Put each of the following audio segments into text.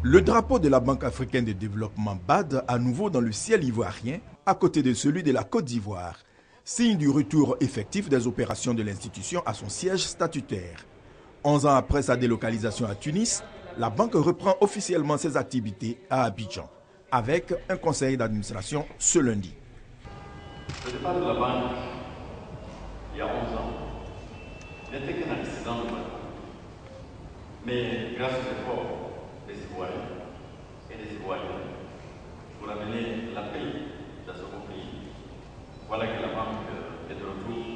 Le drapeau de la Banque africaine de développement BAD à nouveau dans le ciel ivoirien, à côté de celui de la Côte d'Ivoire, signe du retour effectif des opérations de l'institution à son siège statutaire. 11 ans après sa délocalisation à Tunis, la banque reprend officiellement ses activités à Abidjan, avec un conseil d'administration ce lundi. Le départ de la banque, il y a 11 ans, n'était qu'un accident de mal. Mais grâce aux efforts des Ivoiriens et des Ivoiriens pour amener la paix dans ce beau pays, voilà que la banque est de retour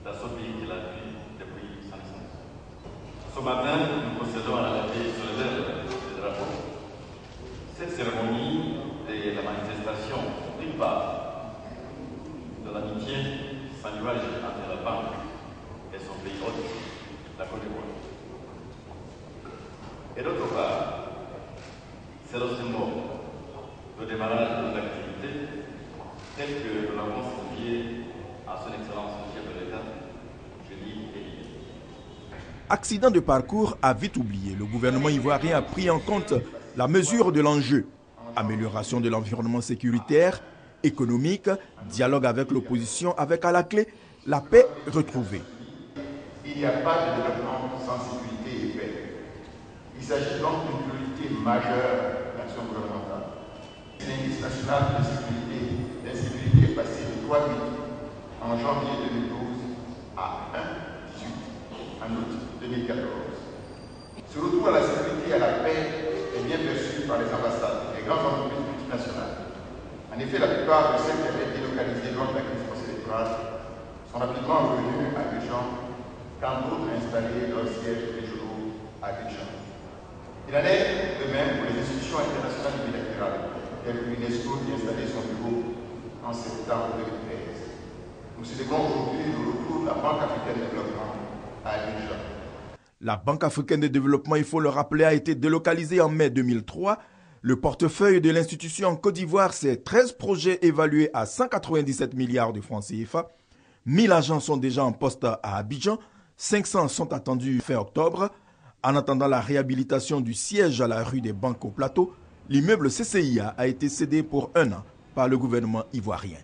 dans ce pays qu'elle a vu depuis sa naissance. Ce matin, nous procédons à la levée solennelle des drapeaux. Cette cérémonie est la manifestation, d'une part, de l'amitié sans nuage entre la banque et son pays hôte, la Côte d'Ivoire. Et d'autre part, c'est le symbole de démarrage de l'activité tel que nous l'avons confié à son Excellence le chef de l'État, jeudi et. Accident de parcours à vite oublié. Le gouvernement ivoirien a pris en compte la mesure de l'enjeu. Amélioration de l'environnement sécuritaire, économique, dialogue avec l'opposition, avec à la clé la paix retrouvée. Il n'y a pas de développement sans sécurité et paix. Il s'agit donc d'une priorité majeure de l'action gouvernementale. L'indice national de sécurité est passé de 3,8 en janvier 2012 à 1,18 en août 2014. Ce retour à la sécurité et à la paix est bien perçu par les ambassades et les grandes entreprises multinationales. En effet, la plupart de celles qui avaient délocalisé lors de la crise post-électorale sont rapidement revenues à Abidjan, quand d'autres ont installé leurs sièges régionaux à Abidjan. Il en est de même pour les institutions internationales bilatérales, telles que l'UNESCO qui a installé son bureau en septembre 2013. Nous célébrons aujourd'hui le retour de la Banque africaine de développement à Abidjan. La Banque africaine de développement, il faut le rappeler, a été délocalisée en mai 2003. Le portefeuille de l'institution en Côte d'Ivoire, c'est 13 projets évalués à 197 milliards de francs CFA. 1000 agents sont déjà en poste à Abidjan. 500 sont attendus fin octobre. En attendant la réhabilitation du siège à la rue des Banques au Plateau, l'immeuble CCIA a été cédé pour 1 an par le gouvernement ivoirien.